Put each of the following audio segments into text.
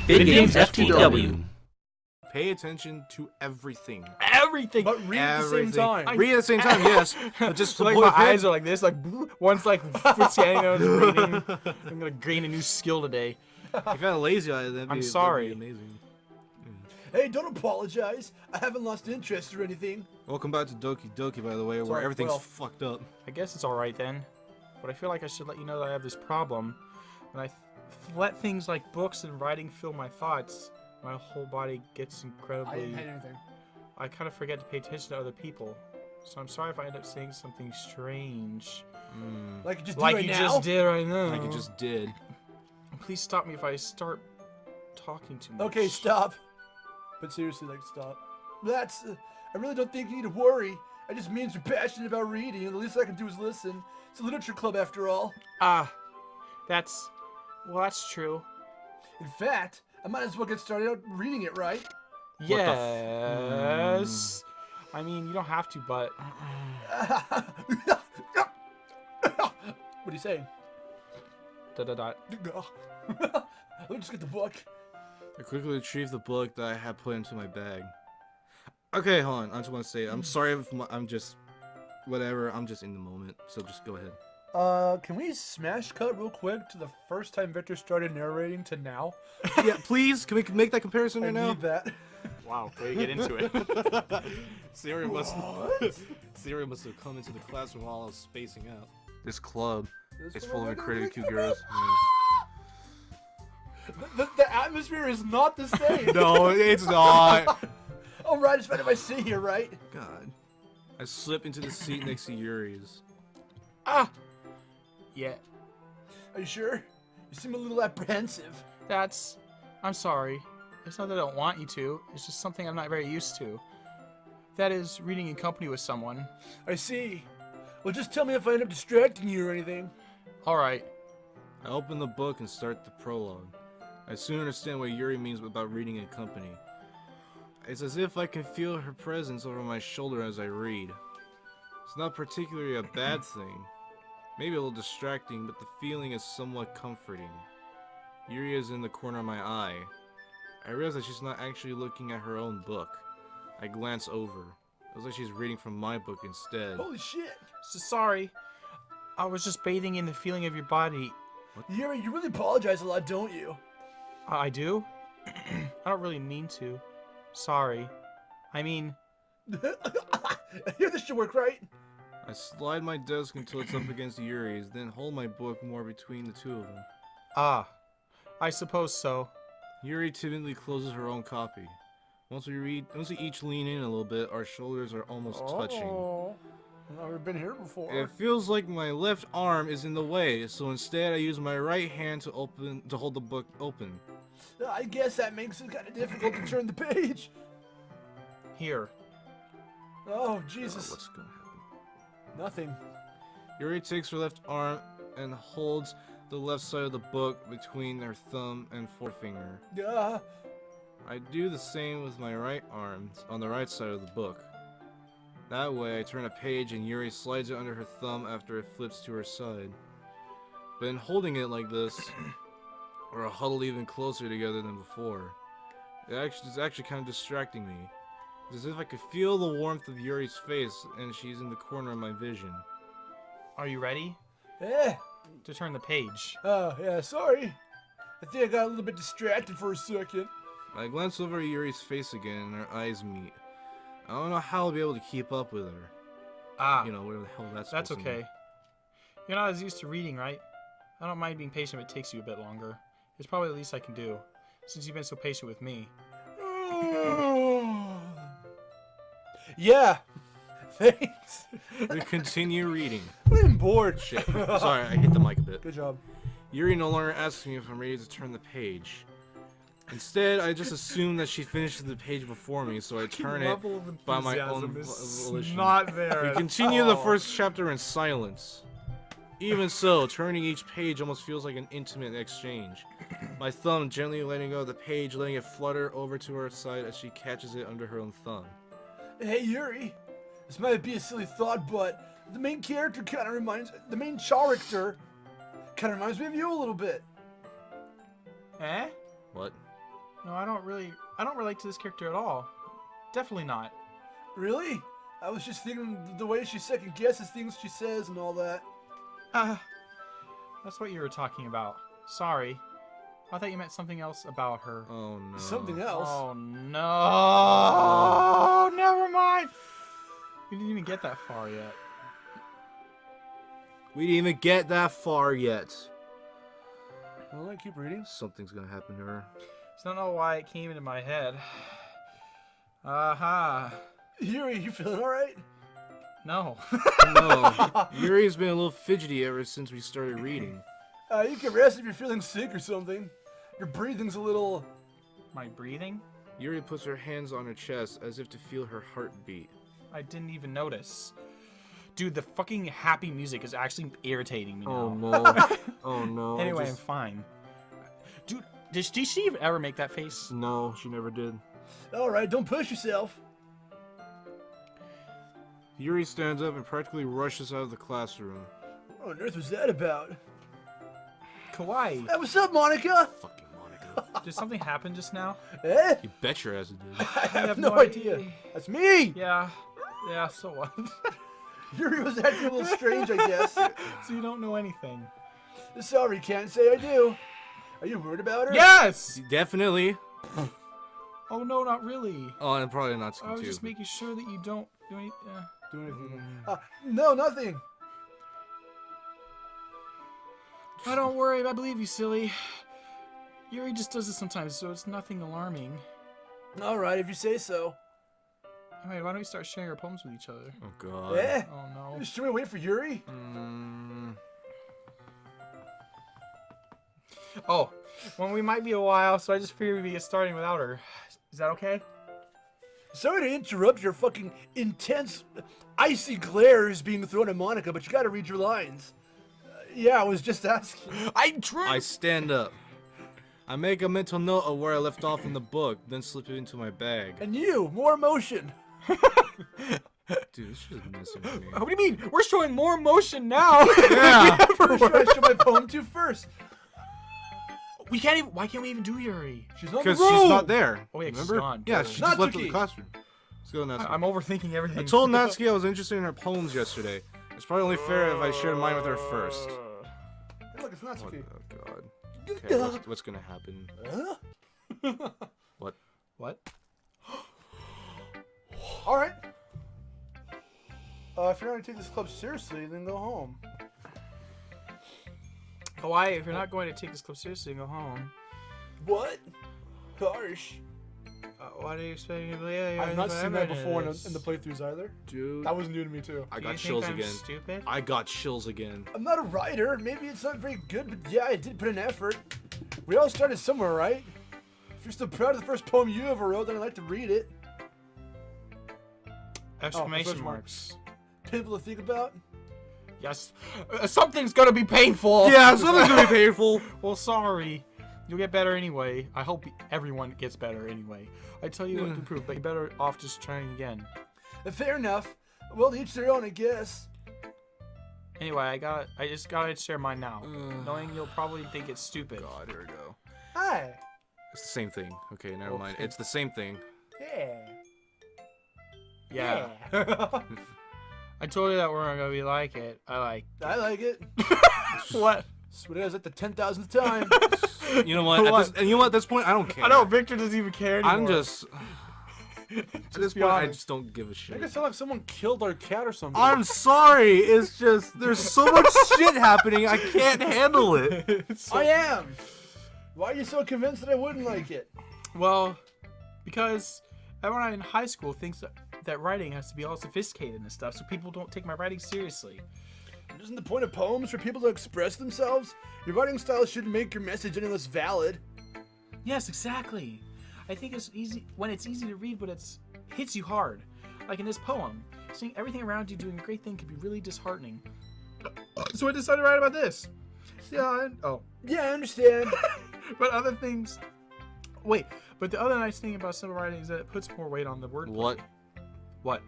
VidGamesFTW. Pay attention to everything. Everything. But read at the same time. Read at the same time, yes. But just So like my eyes are like this, like one's like scanning out reading. I'm gonna gain a new skill today. If you had a lazy eye, I'm sorry. that'd be amazing. Hey, don't apologize. I haven't lost interest or anything. Welcome back to Doki, by the way, where everything's fucked up. I guess it's alright then. But I feel like I should let you know that I have this problem. When I let things like books and writing fill my thoughts, my whole body gets incredibly... I didn't hate anything. I kind of forget to pay attention to other people. So I'm sorry if I end up saying something strange. Like you just did like right you now? just did right now. Like you just did. Please stop me if I start talking too much. Okay, stop. But seriously, like, stop. That's... I really don't think you need to worry. It just means you're passionate about reading, and the least I can do is listen. It's a literature club, after all. That's... Well, that's true. In fact, I might as well get started out reading it, right? Yes. I mean, you don't have to, but... What are you saying? Da-da-da. Let me just get the book. I quickly retrieved the book that I had put into my bag. Okay, hold on. I just want to say, I'm sorry if I'm just... Whatever, I'm just in the moment, so just go ahead. Can we smash cut real quick to the first time Victor started narrating to now? Yeah, please, can we make that comparison right now? I need that. Wow, way to get into it. Siri must have come into the classroom while I was spacing out. This club is full of incredible girls. The atmosphere is not the same. No, it's not. Alright, it's fine if I sit here, right? God. I slip into the seat next to Yuri's. Yeah. Are you sure? You seem a little apprehensive. I'm sorry. It's not that I don't want you to. It's just something I'm not very used to. That is, reading in company with someone. I see. Well, just tell me if I end up distracting you or anything. Alright. I open the book and start the prologue. I soon understand what Yuri means about reading in company. It's as if I can feel her presence over my shoulder as I read. It's not particularly a bad thing. Maybe a little distracting, but the feeling is somewhat comforting. Yuri is in the corner of my eye. I realize that she's not actually looking at her own book. I glance over. It looks like she's reading from my book instead. Holy shit! So sorry. I was just bathing in the feeling of your body. What? Yuri, you really apologize a lot, don't you? I do? I don't really mean to. Sorry. I mean... Here, this should work, right? I slide my desk until it's up against Yuri's, then hold my book more between the two of them. I suppose so. Yuri timidly closes her own copy. Once we each lean in a little bit, our shoulders are almost touching. I've never been here before. It feels like my left arm is in the way, so instead I use my right hand to hold the book open. I guess that makes it kind of difficult to turn the page. Here. Oh, Jesus. What's gonna happen? Nothing. Yuri takes her left arm and holds the left side of the book between her thumb and forefinger. I do the same with my right arm on the right side of the book. That way, I turn a page and Yuri slides it under her thumb after it flips to her side. But in holding it like this, we're huddled even closer together than before. It's actually kind of distracting me. It's as if I could feel the warmth of Yuri's face and she's in the corner of my vision. Are you ready? Yeah. To turn the page. Oh, yeah, sorry. I think I got a little bit distracted for a second. I glance over at Yuri's face again and our eyes meet. I don't know how I'll be able to keep up with her. You know, whatever the hell that's supposed to okay. mean. You're not as used to reading, right? I don't mind being patient if it takes you a bit longer. It's probably the least I can do, since you've been so patient with me. Yeah. Thanks. We continue reading. I'm bored. Shit. Sorry, I hit the mic a bit. Good job. Yuri no longer asks me if I'm ready to turn the page. Instead, I just assume that she finishes the page before me, so I turn it by my own volition. Not there. We continue the first chapter in silence. Even so, turning each page almost feels like an intimate exchange. My thumb gently letting go of the page, letting it flutter over to her side as she catches it under her own thumb. Hey, Yuri. This might be a silly thought, but the main character kind of reminds me of you a little bit. Eh? What? No, I don't relate to this character at all. Definitely not. Really? I was just thinking the way she second guesses things she says and all that. That's what you were talking about. Sorry. I thought you meant something else about her. Oh no. Something else? Oh no! Never mind. We didn't even get that far yet. We didn't even get that far yet. Well, I keep reading. Something's gonna happen to her. So I don't know why it came into my head. Aha. Yuri, you feeling alright? No. No. Yuri's been a little fidgety ever since we started reading. You can rest if you're feeling sick or something. Your breathing's a little... My breathing? Yuri puts her hands on her chest as if to feel her heartbeat. I didn't even notice. Dude, the fucking happy music is actually irritating me now. Oh no. Oh no. Anyway, I'm fine. Dude, did she ever make that face? No, she never did. Alright, don't push yourself. Yuri stands up and practically rushes out of the classroom. What on earth was that about? Kawaii. Hey, what's up, Monica? Fucking Monica. Did something happen just now? Eh? You bet your ass it did. I have no idea. That's me! Yeah. Yeah, so what? Yuri was acting a little strange, I guess. So you don't know anything. Sorry, can't say I do. Are you worried about her? Yes! Definitely. Oh, no, not really. Oh, and probably not I was too. just making sure that you don't do anything. Do anything. No, nothing. Oh, don't worry, I believe you, silly. Yuri just does this sometimes, so it's nothing alarming. Alright, if you say so. Wait, why don't we start sharing our poems with each other? Oh god. Eh? Oh, no. Should we wait for Yuri? Oh, well, we might be a while, so I just figured we'd get starting without her. Is that okay? Sorry to interrupt your fucking intense, icy glares being thrown at Monica, but you gotta read your lines. Yeah, I was just asking. I stand up. I make a mental note of where I left off in the book, then slip it into my bag. And you, more emotion. Dude, this shit is messing with me. What do you mean? We're showing more emotion now. Yeah. Who should I show my poem to first? We can't even. Why can't we even do Yuri? She's on the Because road. she's not there. Oh, yeah, she's remember? gone. Yeah, she just left Natsuki. the classroom. Let's go, Natsuki. I'm overthinking everything. I told Natsuki I was interested in her poems yesterday. It's probably only fair if I shared mine with her first. Hey, look, it's What? Natsuki. Oh god. Okay, what's gonna happen? Huh? What? What? Alright. If you're gonna take this club seriously, then go home. Kawaii, if you're not going to take this club seriously, go home. What? Harsh. Why do you expect me to believe? I've not seen that before in the playthroughs either. Dude. That was new to me too. I Do got you chills think I'm again. Stupid? I got chills again. I'm not a writer. Maybe it's not very good, but yeah, I did put an effort. We all started somewhere, right? If you're still proud of the first poem you ever wrote, then I'd like to read it. Exclamation question marks. Painful to think about. Yes. Something's gonna be painful. Yeah, something's gonna be painful. Well, sorry. You'll get better anyway. I hope everyone gets better anyway. I tell you what to improve, but you're better off just trying again. Fair enough. Well, each their own, I guess. Anyway, I just gotta share mine now, knowing you'll probably think it's stupid. God, here we go. Hi. It's the same thing. Okay, never mind. It's the same thing. Yeah. Yeah. I told you that we weren't gonna be like it. I like it. what? That's what it is at the 10,000th time. You know what? At this point, I don't care. I know Victor doesn't even care anymore. I'm just. At this point, I just don't give a shit. Make it sound like someone killed our cat or something. I'm sorry. It's just there's so much shit happening. I can't handle it. I am. Why are you so convinced that I wouldn't like it? Well, because everyone in high school thinks that writing has to be all sophisticated and stuff, so people don't take my writing seriously. Isn't the point of poems for people to express themselves? Your writing style shouldn't make your message any less valid. Yes, exactly. I think it's easy when it's easy to read, but it hits you hard. Like in this poem, seeing everything around you doing a great thing can be really disheartening. So I decided to write about this. Yeah, Yeah, I understand. but other things. Wait, but the other nice thing about simple writing is that it puts more weight on the word. What? What?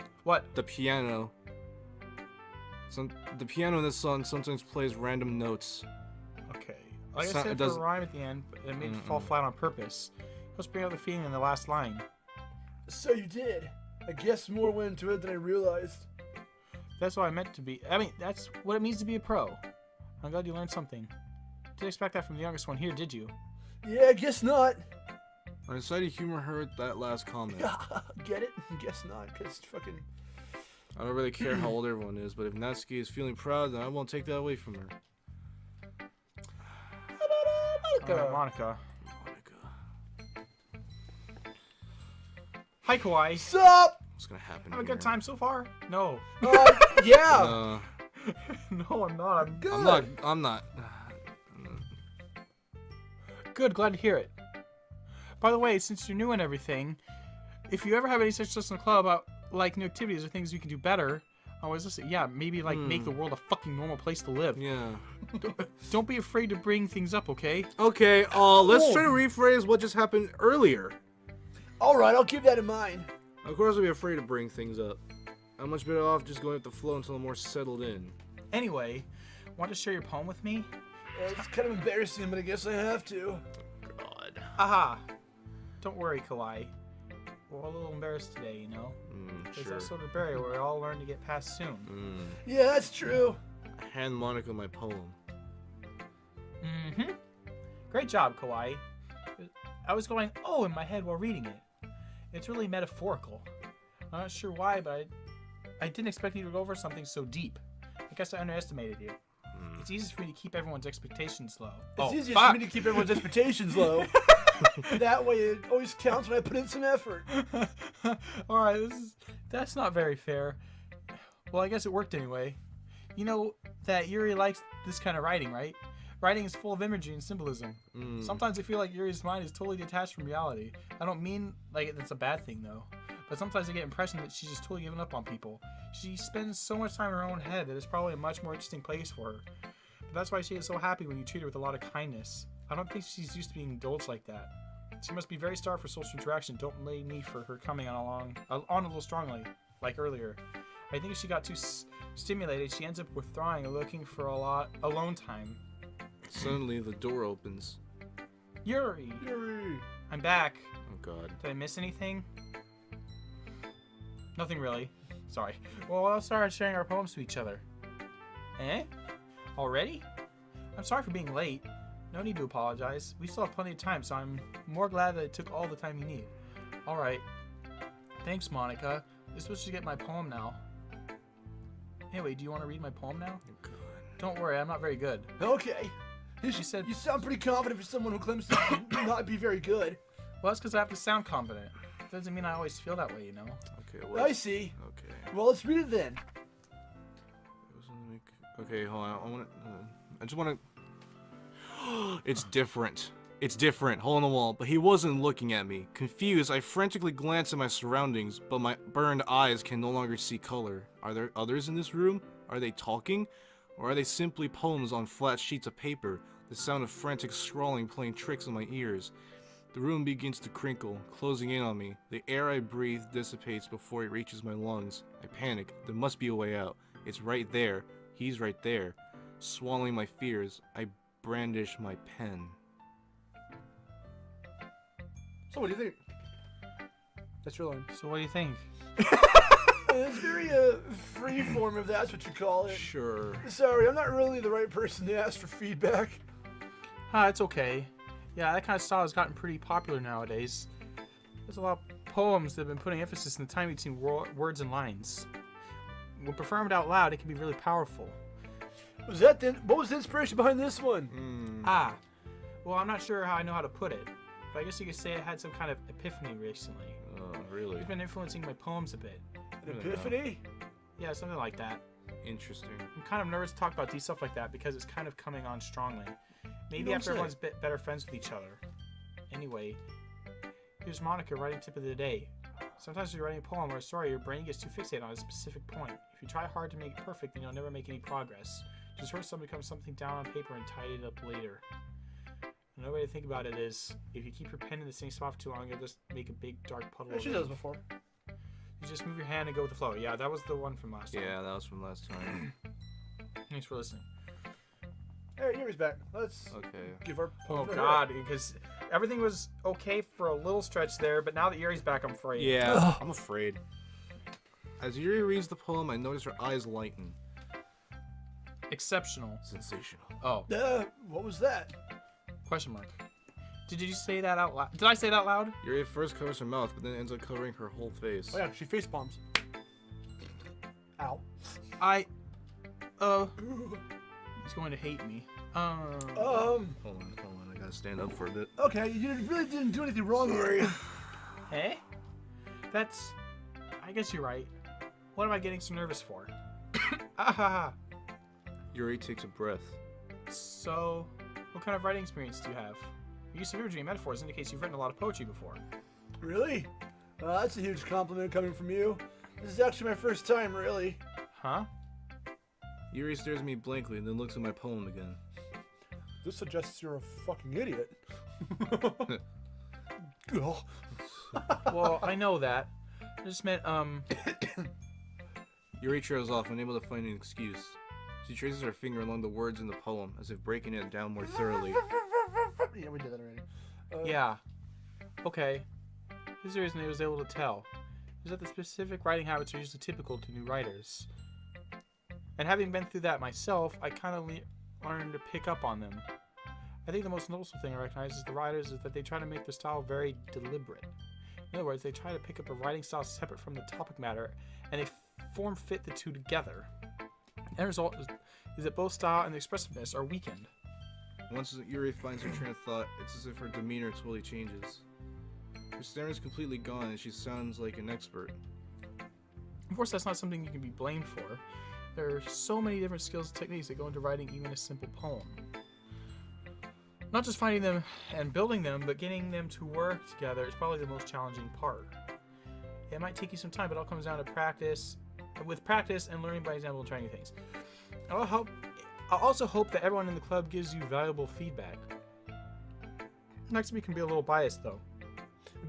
The piano. The piano in this song sometimes plays random notes. Okay. Like I It said, does- for a rhyme at the end, but it made it fall flat on purpose. Let's bring out the feeling in the last line. So you did. I guess more went into it than I realized. That's what I meant to be. I mean, that's what it means to be a pro. I'm glad you learned something. Didn't expect that from the youngest one here, did you? Yeah, I guess not. I decided to humor her with that last comment. Get it? Guess not, because fucking... I don't really care how old everyone is, but if Natsuki is feeling proud, then I won't take that away from her. Monica. Hi, Kawaii. Sup? What's gonna happen Have a here? good time so far? No. Yeah. No, I'm not. I'm Good. I'm not. good. Glad to hear it. By the way, since you're new and everything, if you ever have any suggestions in the club about like new activities or things we can do better, always listen. Yeah, maybe like make the world a fucking normal place to live. Yeah. Don't be afraid to bring things up, okay? Okay. Let's try to rephrase what just happened earlier. All right, I'll keep that in mind. Of course, I'll be afraid to bring things up. I'm much better off just going with the flow until I'm more settled in. Anyway, want to share your poem with me? It's kind of embarrassing, but I guess I have to. God. Aha. Don't worry, Kawaii. We're all a little embarrassed today, you know? There's Sure. that sort of barrier where we all learn to get past soon. Yeah, that's true. I hand Monica my poem. Mm-hmm. Great job, Kawaii. I was going, oh, in my head while reading it. It's really metaphorical. I'm not sure why, but I didn't expect you to go over something so deep. I guess I underestimated you. It's easy for me to keep everyone's expectations low. It's easiest for me to keep everyone's expectations low. That way it always counts when I put in some effort. Alright, that's not very fair. Well, I guess it worked anyway. You know that Yuri likes this kind of writing, right? Writing is full of imagery and symbolism. Sometimes I feel like Yuri's mind is totally detached from reality. I don't mean like that's a bad thing though. But sometimes I get the impression that she's just totally given up on people. She spends so much time in her own head that it's probably a much more interesting place for her. But that's why she is so happy when you treat her with a lot of kindness. I don't think she's used to being indulged like that. She must be very starved for social interaction. Don't blame me for her coming on a little strongly, like earlier. I think if she got too stimulated, she ends up withdrawing and looking for a lot alone time. Suddenly, the door opens. Yuri! Yuri. I'm back. Oh God. Did I miss anything? Nothing really. Sorry. Well, let's start sharing our poems to each other. Eh? Already? I'm sorry for being late. No need to apologize. We still have plenty of time, so I'm more glad that it took all the time you need. Alright. Thanks, Monica. You're supposed to get my poem now. Anyway, do you want to read my poem now? Oh God. Don't worry, I'm not very good. Okay. She said... You sound pretty confident for someone who claims to not be very good. Well, that's because I have to sound confident. Doesn't mean I always feel that way, you know? Okay, I see. Okay. Well, let's read it then. Okay, hold on. I just want to... It's different. It's different. Hole in the wall. But he wasn't looking at me. Confused, I frantically glanced at my surroundings, but my burned eyes can no longer see color. Are there others in this room? Are they talking? Or are they simply poems on flat sheets of paper? The sound of frantic scrawling playing tricks on my ears. The room begins to crinkle, closing in on me. The air I breathe dissipates before it reaches my lungs. I panic. There must be a way out. It's right there. He's right there. Swallowing my fears, I brandish my pen. So what do you think? That's your line. So what do you think? It's very free form, if that's what you call it. Sure. Sorry, I'm not really the right person to ask for feedback. It's okay. Yeah, that kind of style has gotten pretty popular nowadays. There's a lot of poems that have been putting emphasis in the time between words and lines. When performed out loud, it can be really powerful. Was that then? What was the inspiration behind this one? Well, I'm not sure how I know how to put it, but I guess you could say I had some kind of epiphany recently. Oh, really? It's been influencing my poems a bit. An epiphany? Yeah, something like that. Interesting. I'm kind of nervous to talk about stuff like that because it's kind of coming on strongly. Maybe You after don't everyone's better friends with each other. Anyway, here's Monica writing tip of the day. Sometimes when you're writing a poem or a story, your brain gets too fixated on a specific point. If you try hard to make it perfect, then you'll never make any progress. Just write something down on paper and tidy it up later. Another way to think about it is, if you keep your pen in the same spot for too long, you'll just make a big dark puddle. She does before. You just move your hand and go with the flow. Yeah, that was the one from last time. Yeah, that was from last time. Thanks for listening. Hey, Yuri's back. Let's Okay. give our Oh poem to her. God, because everything was okay for a little stretch there, but now that Yuri's back, I'm afraid. Yeah, I'm afraid. As Yuri reads the poem, I notice her eyes lighten. Exceptional. Sensational. Oh. What was that? Question mark. Did you say that out loud? Did I say that out loud? Yuri at first covers her mouth, but then ends up covering her whole face. Oh yeah, she face palms. Ow. He's going to hate me. Hold on, I gotta stand up for a bit. Okay, you really didn't do anything wrong here. Hey? I guess you're right. What am I getting so nervous for? Yuri takes a breath. So, what kind of writing experience do you have? Your use of imagery and metaphors indicates you've written a lot of poetry before. Really? That's a huge compliment coming from you. This is actually my first time, really. Huh? Yuri stares at me blankly and then looks at my poem again. This suggests you're a fucking idiot. Well, I know that. I just meant, Yuri trails off, unable to find an excuse. She traces her finger along the words in the poem, as if breaking it down more thoroughly. Yeah, we did that already. yeah. Okay. Here's the reason I was able to tell. Is that the specific writing habits are usually typical to new writers. And having been through that myself, I kind of learned to pick up on them. I think the most noticeable thing I recognize is the writers is that they try to make their style very deliberate. In other words, they try to pick up a writing style separate from the topic matter, and they fit the two together. The end result is that both style and expressiveness are weakened. Once Yuri finds her train of thought, it's as if her demeanor totally changes. Her stare is completely gone, and she sounds like an expert. Of course, that's not something you can be blamed for. There are so many different skills and techniques that go into writing even a simple poem. Not just finding them and building them, but getting them to work together is probably the most challenging part. It might take you some time, but it all comes down to practice. With practice and learning by example and trying new things. I'll also hope that everyone in the club gives you valuable feedback. Next week can be a little biased, though.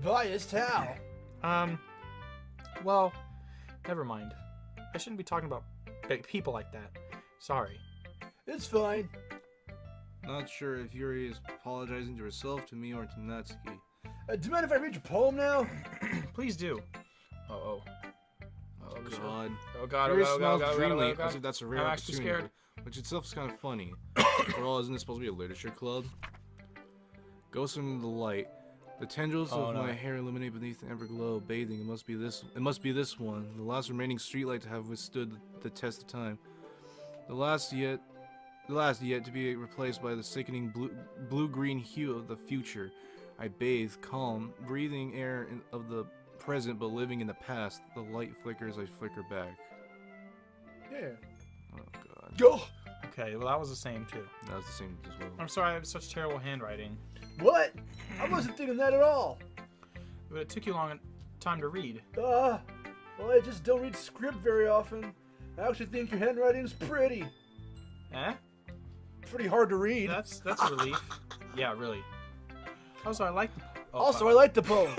Biased how? Well, never mind. I shouldn't be talking about people like that. Sorry. It's fine. Not sure if Yuri is apologizing to herself, to me, or to Natsuki. Do you mind if I read your poem now? Please do. Oh God. Oh God. Yuri Oh smiles God. dreamily, Oh God. as if that's a rare I'm actually opportunity, scared. which itself is kind of funny. After all, isn't this supposed to be a literature club? Ghosts into the light. The tendrils of my hair illuminate beneath the amber glow, bathing. It must be this one, the last remaining streetlight to have withstood the test of time. The last yet to be replaced by the sickening blue-green hue of the future. I bathe, calm, breathing air of the present but living in the past. The light flickers, I flicker back. Yeah. Oh God. Go. Okay, well that was the same too. That was the same as well. I'm sorry I have such terrible handwriting. What? I wasn't thinking that at all. But it took you long time to read. Well, I just don't read script very often. I actually think your handwriting's pretty. Eh? Pretty hard to read. That's a relief. Yeah, really. Also, I like the I like the poem.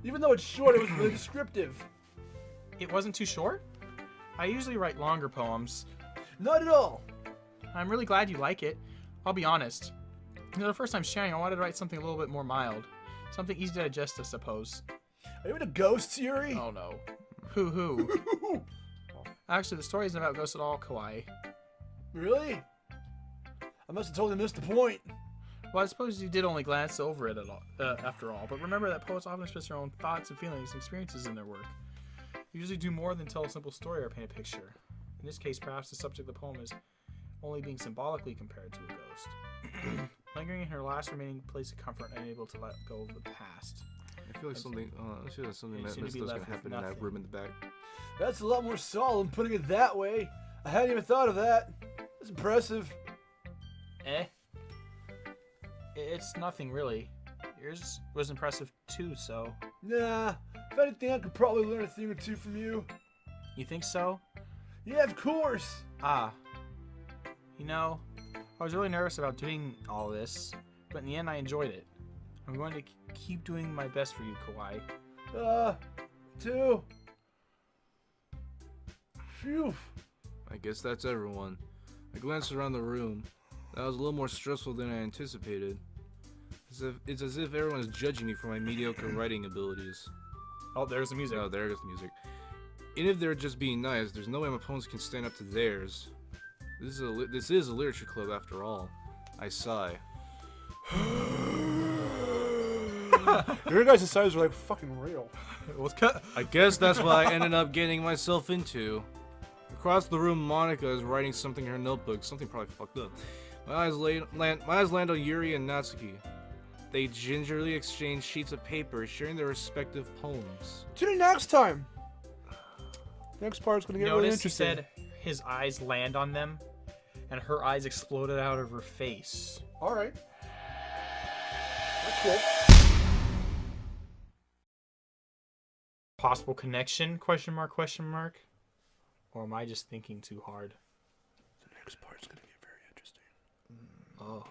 Even though it's short, it was really descriptive. It wasn't too short? I usually write longer poems. Not at all. I'm really glad you like it. I'll be honest. The first time sharing, I wanted to write something a little bit more mild. Something easy to digest, I suppose. Are you into ghosts, Yuri? Oh no. Hoo. Actually, the story isn't about ghosts at all, Kawaii. Really? I must have totally missed the point. Well, I suppose you did only glance over it after all, but remember that poets often express their own thoughts and feelings and experiences in their work. They usually do more than tell a simple story or paint a picture. In this case, perhaps the subject of the poem is only being symbolically compared to a ghost. Lingering in her last remaining place of comfort and unable to let go of the past. I feel like something that's gonna happen in that room in the back. That's a lot more solemn, putting it that way. I hadn't even thought of that. That's impressive. Eh? It's nothing really. Yours was impressive too, so. Nah, if anything, I could probably learn a thing or two from you. You think so? Yeah, of course. Ah. You know, I was really nervous about doing all this, but in the end I enjoyed it. I'm going to keep doing my best for you, Kawaii. Too. Phew. I guess that's everyone. I glanced around the room. That was a little more stressful than I anticipated. It's as if everyone is judging me for my mediocre writing abilities. Oh, there's the music. Oh, there goes the music. And if they're just being nice, there's no way my opponents can stand up to theirs. This is a literature club after all. I sigh. Your guys' sides are like fucking real. Let's cut. I guess that's what I ended up getting myself into. Across the room, Monica is writing something in her notebook. Something probably fucked up. My eyes land on Yuri and Natsuki. They gingerly exchange sheets of paper, sharing their respective poems. Tune in next time. Next part's gonna get really Notice he interesting. said his eyes land on them, and her eyes exploded out of her face. All right. That's cool. Possible connection? Question mark? Question mark? Or am I just thinking too hard? The next part's gonna get very interesting. Oh.